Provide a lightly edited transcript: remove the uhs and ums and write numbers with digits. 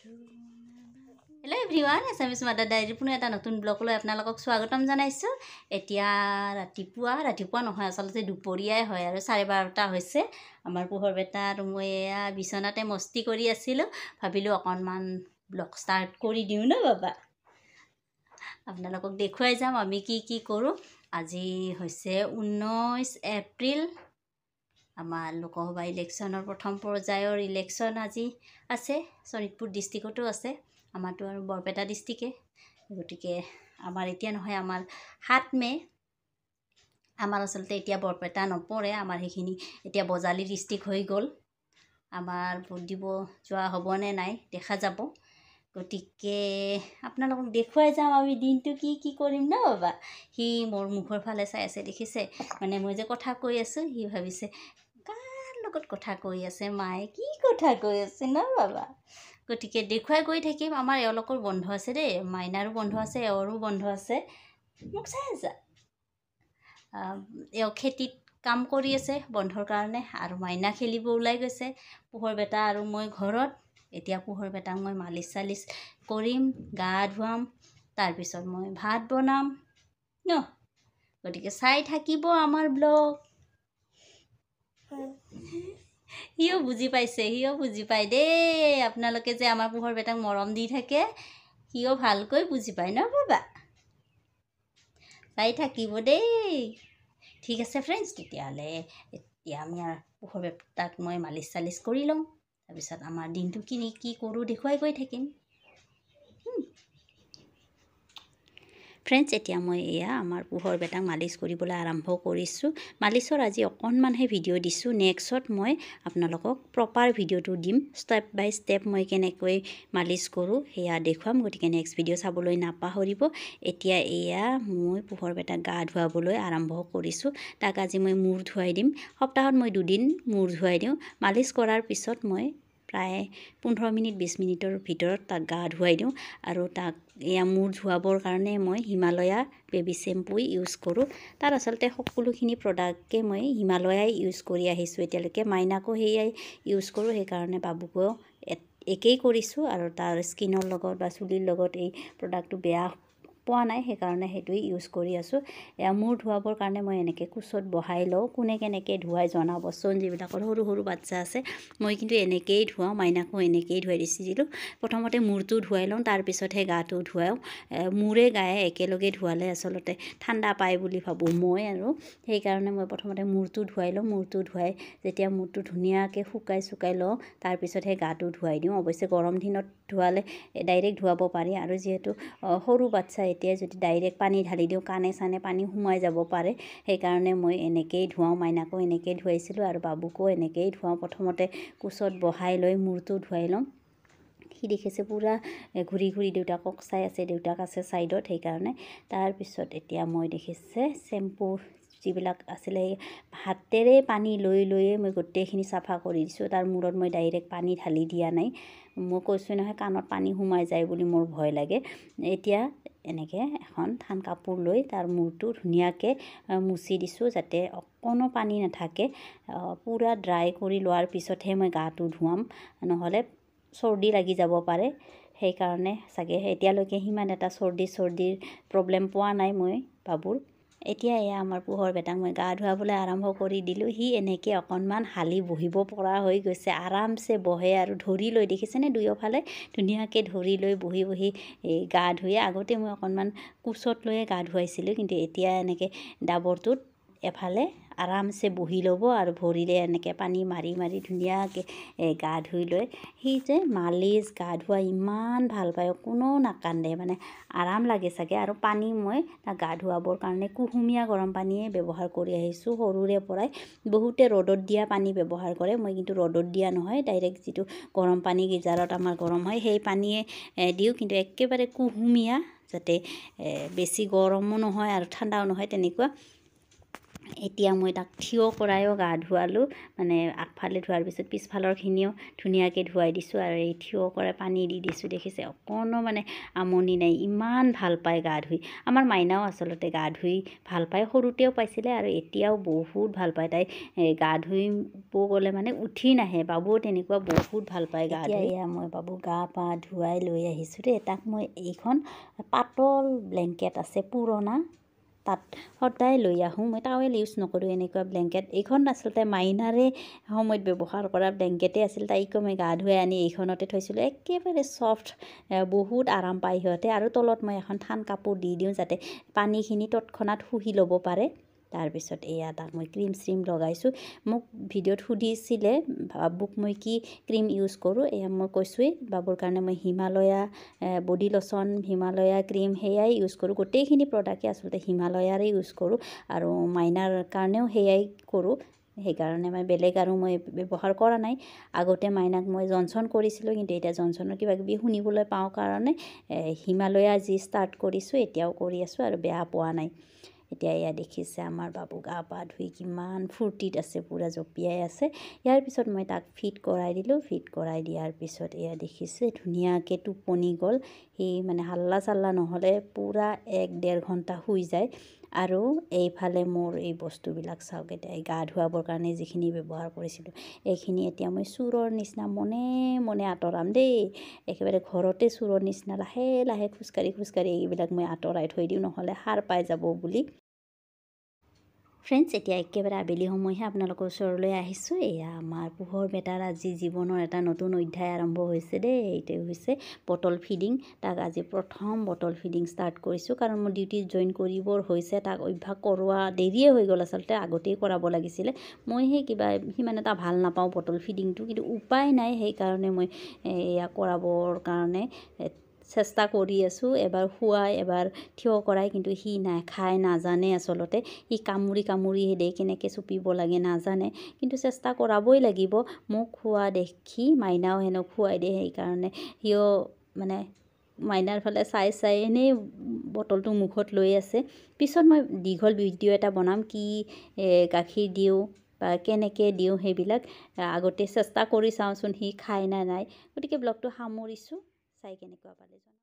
Hello' everyone, এছামিছ mother ডায়েৰীৰ পুনৰ এটা নতুন ব্লগলৈ আপোনালোকক স্বাগতম জনাইছোঁ। এতিয়া ৰাতিপুৱা নহয়, আচলতে দুপৰীয়াই হয় আৰু 12:30 হৈছে। আমাৰ পোহৰ বেটা আৰু মই এয়া বিচনাতে মস্তি কৰি আছিলোঁ। ভাবিলোঁ অকণমান ব্লগ ষ্টাৰ্ট কৰি দিওঁ ন বাবা, আপোনালোকক দেখুৱাই যাম আমি কি কৰোঁ। আজি হৈছে 19 এপ্ৰিল। আমাৰ লোকসভা ইলেকশ্যনৰ প্ৰথম পৰ্যায়ৰ ইলেকশ্যন আজি আছে। শোণিতপুৰ ডিষ্ট্ৰিক্টতো আছে, আমাৰতো আৰু বৰপেটা ডিষ্ট্ৰিক্টে। গতিকে আমাৰ এতিয়া নহয়, আমাৰ 7 মে'। আমাৰ আচলতে এতিয়া বৰপেটা নপৰে, আমাৰ সেইখিনি এতিয়া বজালী ডিষ্ট্ৰিক্ট হৈ গ'ল। আমাৰ ভোট দিব যোৱা হ'বনে নাই দেখা যাব। গতিকে আপোনালোকক দেখুৱাই যাম আমি দিনটো কি কৰিম ন বাবা। সি মোৰ মুখৰ ফালে চাই আছে, দেখিছে? মানে মই যে কথা কৈ আছোঁ, সি ভাবিছে কাৰ লগত কথা কৈ আছে, মায়ে কি কথা কৈ আছে ন বাবা। গতিকে দেখুৱাই গৈ থাকিম। আমাৰ এওঁলোকৰ বন্ধ আছে দেই, মাইনাৰো বন্ধ আছে, এওঁৰো বন্ধ আছে। মোক চাই আছা, এওঁ খেতিত কাম কৰি আছে বন্ধৰ কাৰণে, আৰু মাইনা খেলিব ওলাই গৈছে। পোহৰ বেটা আৰু মই ঘৰত। এতিয়া পোহৰ বেটাক মই মালিচ চালিচ কৰিম, গা ধুৱাম, তাৰপিছত মই ভাত বনাম ন। গতিকে চাই থাকিব আমাৰ ব্লগ। সিও বুজি পায় দেই। আপোনালোকে যে আমাৰ পোহৰ বেটাক মৰম দি থাকে, সিও ভালকৈ বুজি পায় ন বাবা। চাই থাকিব দেই। ঠিক আছে ফ্ৰেণ্ডছ, তেতিয়াহ'লে এতিয়া আমি পোহৰ বেটাক মই মালিচ চালিচ কৰি লওঁ, তাৰপিছত আমাৰ দিনটো কি কৰোঁ দেখুৱাই গৈ থাকিম। ফ্ৰেণ্ডছ, এতিয়া মই এয়া আমাৰ পোহৰ বেটাক মালিচ কৰিবলৈ আৰম্ভ কৰিছোঁ। মালিচৰ আজি অকণমানহে ভিডিঅ' দিছোঁ। নেক্সট মই আপোনালোকক প্ৰপাৰ ভিডিঅ'টো দিম, ষ্টেপ বাই ষ্টেপ মই কেনেকৈ মালিচ কৰোঁ সেয়া দেখুৱাম। গতিকে নেক্সট ভিডিঅ' চাবলৈ নাপাহৰিব। এতিয়া এয়া মই পোহৰ বেটাক গা ধুৱাবলৈ আৰম্ভ কৰিছোঁ। তাক আজি মই মূৰ ধুৱাই দিম। সপ্তাহত মই 2 দিন মূৰ ধুৱাই দিওঁ। মালিচ কৰাৰ পিছত মই প্ৰায় 15 মিনিট 20 মিনিটৰ ভিতৰত তাক গা ধুৱাই দিওঁ। আৰু তাক এয়া মূৰ ধুৱাবৰ কাৰণে মই হিমালয়া বেবী চেম্পু ইউজ কৰোঁ। তাত আচলতে সকলোখিনি প্ৰডাক্টকে মই হিমালয়াই ইউজ কৰি আহিছোঁ এতিয়ালৈকে। মাইনাকো সেয়াই ইউজ কৰোঁ, সেইকাৰণে বাবুকো একেই কৰিছোঁ। আৰু তাৰ স্কিনৰ লগত বা চুলিৰ লগত এই প্ৰডাক্টটো বেয়া পোৱা নাই, সেইকাৰণে সেইটোৱে ইউজ কৰি আছোঁ। এয়া মূৰ ধুৱাবৰ কাৰণে মই এনেকৈ কোচত বহাই লওঁ। কোনে কেনেকৈ ধুৱাই জনাবচোন, যিবিলাকৰ সৰু সৰু বাচ্ছা আছে। মই কিন্তু এনেকৈয়ে ধুৱাওঁ, মাইনাকো এনেকৈয়ে ধুৱাই দিছিলোঁ। প্ৰথমতে মূৰটো ধুৱাই লওঁ, তাৰপিছতহে গাটো ধুৱাওঁ। মূৰে গায়ে একেলগে ধুৱালে আচলতে ঠাণ্ডা পায় বুলি ভাবোঁ মই, আৰু সেইকাৰণে মই প্ৰথমতে মূৰটো ধুৱাই লওঁ। মূৰটো ধুৱাই যেতিয়া মূৰটো ধুনীয়াকৈ শুকাই লওঁ, তাৰপিছতহে গাটো ধুৱাই দিওঁ। অৱশ্যে গৰম দিনত ধুৱালে ডাইৰেক্ট ধুৱাব পাৰি, আৰু যিহেতু সৰু বাচ্ছা এতিয়া যদি ডাইৰেক্ট পানী ঢালি দিওঁ, কাণে চানে পানী সোমাই যাব পাৰে। সেইকাৰণে মই এনেকৈয়ে ধুৱাওঁ। মাইনাকো এনেকৈয়ে ধুৱাইছিলোঁ আৰু বাবুকো এনেকৈয়ে ধুৱাওঁ। প্ৰথমতে কোচত বহাই লৈ মূৰটো ধুৱাই লওঁ। সি দেখিছে পুৰা ঘূৰি দেউতাকক চাই আছে, দেউতাক আছে ছাইডত, সেইকাৰণে। তাৰপিছত এতিয়া মই দেখিছে চেম্পু যিবিলাক আছিলে হাতেৰে পানী লৈয়ে মই গোটেইখিনি চাফা কৰি দিছোঁ। তাৰ মূৰত মই ডাইৰেক্ট পানী ঢালি দিয়া নাই। মই কৈছোঁ নহয়, কাণত পানী সোমাই যায় বুলি মোৰ ভয় লাগে। এতিয়া এনেকৈ এখন ঠান কাপোৰ লৈ তাৰ মূৰটো ধুনীয়াকৈ মুচি দিছোঁ, যাতে অকণো পানী নাথাকে। পূৰা ড্ৰাই কৰি লোৱাৰ পিছতহে মই গাটো ধুৱাম, নহ'লে চৰ্দি লাগি যাব পাৰে। সেইকাৰণে চাগে এতিয়ালৈকে সিমান এটা চৰ্দিৰ প্ৰব্লেম পোৱা নাই মই বাবুৰ। এতিয়া এয়া আমাৰ পোহৰ বেটাক মই গা ধুৱাবলৈ আৰম্ভ কৰি দিলোঁ। সি এনেকৈ অকণমান হালি বহিব পৰা হৈ গৈছে, আৰামছে বহে আৰু ধৰি লৈ, দেখিছেনে দুয়োফালে ধুনীয়াকৈ ধৰি লৈ বহি গা ধুৱে। আগতে মই অকণমান কোচত লৈয়ে গা ধুৱাইছিলোঁ, কিন্তু এতিয়া এনেকৈ ডাবৰটোত এফালে আৰামছে বহি ল'ব আৰু ভৰিৰে এনেকৈ পানী মাৰি ধুনীয়াকৈ গা ধুই লৈ। সি যে মালিচ গা ধোৱা ইমান ভাল পায়, কোনো নাকান্দে, মানে আৰাম লাগে চাগে। আৰু পানী মই তাক গা ধুৱাবৰ কাৰণে কুহুমীয়া গৰম পানীয়ে ব্যৱহাৰ কৰি আহিছোঁ সৰুৰে পৰাই। বহুতে ৰ'দত দিয়া পানী ব্যৱহাৰ কৰে, মই কিন্তু ৰ'দত দিয়া নহয়, ডাইৰেক্ট যিটো গৰম পানী গিজাৰত আমাৰ গৰম হয় সেই পানীয়ে দিওঁ, কিন্তু একেবাৰে কুহুমীয়া, যাতে বেছি গৰমো নহয় আৰু ঠাণ্ডাও নহয় তেনেকুৱা। এতিয়া মই তাক থিয় কৰায়ো গা ধুৱালোঁ মানে আগফালে ধোৱাৰ পিছত পিছফালৰখিনিও ধুনীয়াকৈ ধুৱাই দিছোঁ আৰু এই থিয় কৰাই পানী দি দিছোঁ দেখিছে অকণো মানে আমনি নাই ইমান ভাল পায় গা ধুই আমাৰ মাইনাও আচলতে গা ধুই ভাল পায় সৰুতেও পাইছিলে আৰু এতিয়াও বহুত ভাল পায় তাই গা ধুইব গ'লে মানে উঠি নাহে বাবুও তেনেকুৱা বহুত ভাল পায় গা ধুই এয়া মই বাবু গা পা ধুৱাই লৈ আহিছোঁ দেই তাক মই এইখন পাতল ব্লেংকেট আছে পুৰণা তাত সদায় লৈ আহোঁ মই টাৱেল ইউজ নকৰোঁ এনেকুৱা ব্লেংকেট এইখন আচলতে মাইনাৰে সময়ত ব্যৱহাৰ কৰা ব্লেংকেটেই আছিল তাইকো মই গা ধুৱাই আনি এইখনতে থৈছিলোঁ একেবাৰে ছফ্ট বহুত আৰাম পায় সিহঁতে আৰু তলত মই এখন ঠান কাপোৰ দি দিওঁ যাতে পানীখিনি তৎক্ষণাত শুহি ল'ব পাৰে তাৰপিছত এয়া তাক মই ক্ৰীম চ্ৰীম লগাইছোঁ মোক ভিডিঅ'ত সুধিছিলে বাবুক মই কি ক্ৰীম ইউজ কৰোঁ এয়া মই কৈছোঁৱেই বাবুৰ কাৰণে মই হিমালয়া বডি লোচন হিমালয়া ক্ৰীম সেয়াই ইউজ কৰোঁ গোটেইখিনি প্ৰডাক্টে আচলতে হিমালয়াৰে ইউজ কৰোঁ আৰু মাইনাৰ কাৰণেও সেয়াই কৰোঁ সেইকাৰণে মই বেলেগ আৰু মই ব্যৱহাৰ কৰা নাই আগতে মাইনাক মই জনচন কৰিছিলোঁ কিন্তু এতিয়া জনচনৰ কিবা কিবি শুনিবলৈ পাওঁ কাৰণে হিমালয়া যি ষ্টাৰ্ট কৰিছোঁ এতিয়াও কৰি আছোঁ আৰু বেয়া পোৱা নাই এতিয়া এয়া দেখিছে আমাৰ বাবু গা পা ধুই কিমান ফূৰ্তিত আছে পূৰা জঁপিয়াই আছে ইয়াৰ পিছত মই তাক ফিট কৰাই দিলোঁ ফিট কৰাই দিয়াৰ পিছত এয়া দেখিছে ধুনীয়াকৈ টোপনি গ'ল সি মানে হাল্লা চাল্লা নহ'লে পূৰা 1-1.5 ঘণ্টা শুই যায় আৰু এইফালে মোৰ এই বস্তুবিলাক চাওক এতিয়া গা ধুৱাবৰ কাৰণে যিখিনি ব্যৱহাৰ কৰিছিলোঁ এইখিনি এতিয়া মই চোৰৰ নিচিনা মনে মনে আঁতৰাম দেই একেবাৰে ঘৰতে চোৰৰ নিচিনা লাহে লাহে খোজকাঢ়ি এইবিলাক মই আঁতৰাই থৈ দিওঁ নহ'লে সাৰ পাই যাব বুলি ফ্ৰেণ্ডছ এতিয়া একেবাৰে আবেলি সময়হে আপোনালোকৰ ওচৰলৈ আহিছোঁ এয়া আমাৰ পোহৰ বেটাৰ আজি জীৱনৰ এটা নতুন অধ্যায় আৰম্ভ হৈছে দেই এইটোৱে হৈছে বটল ফিডিং তাক আজি প্ৰথম বটল ফিডিং ষ্টাৰ্ট কৰিছোঁ কাৰণ মোৰ ডিউটিত জইন কৰিবৰ হৈছে তাক অভ্যাস কৰোৱা দেৰিয়ে হৈ গ'ল আচলতে আগতেই কৰাব লাগিছিলে মই সেই কিবা সিমান এটা ভাল নাপাওঁ বটল ফিডিংটো কিন্তু উপায় নাই সেইকাৰণে মই এয়া কৰাবৰ কাৰণে চেষ্টা কৰি আছোঁ এবাৰ শুৱাই এবাৰ থিয় কৰাই কিন্তু সি নাখায় নাজানে আচলতে সি কামুৰি দে কেনেকৈ চুপিব লাগে নাজানে কিন্তু চেষ্টা কৰাবই লাগিব মোক খোৱা দেখি মাইনাও হেনো খুৱাই দিয়ে সেইকাৰণে সিও মানে মাইনাৰ ফালে চাই এনেই বটলটো মুখত লৈ আছে পিছত মই দীঘল ভিডিঅ' এটা বনাম কি গাখীৰ দিওঁ বা কেনেকৈ দিওঁ সেইবিলাক আগতে চেষ্টা কৰি চাওঁচোন সি খায় না নাই গতিকে ব্লগটো সামৰিছোঁ চাই কেনেকুৱা পালে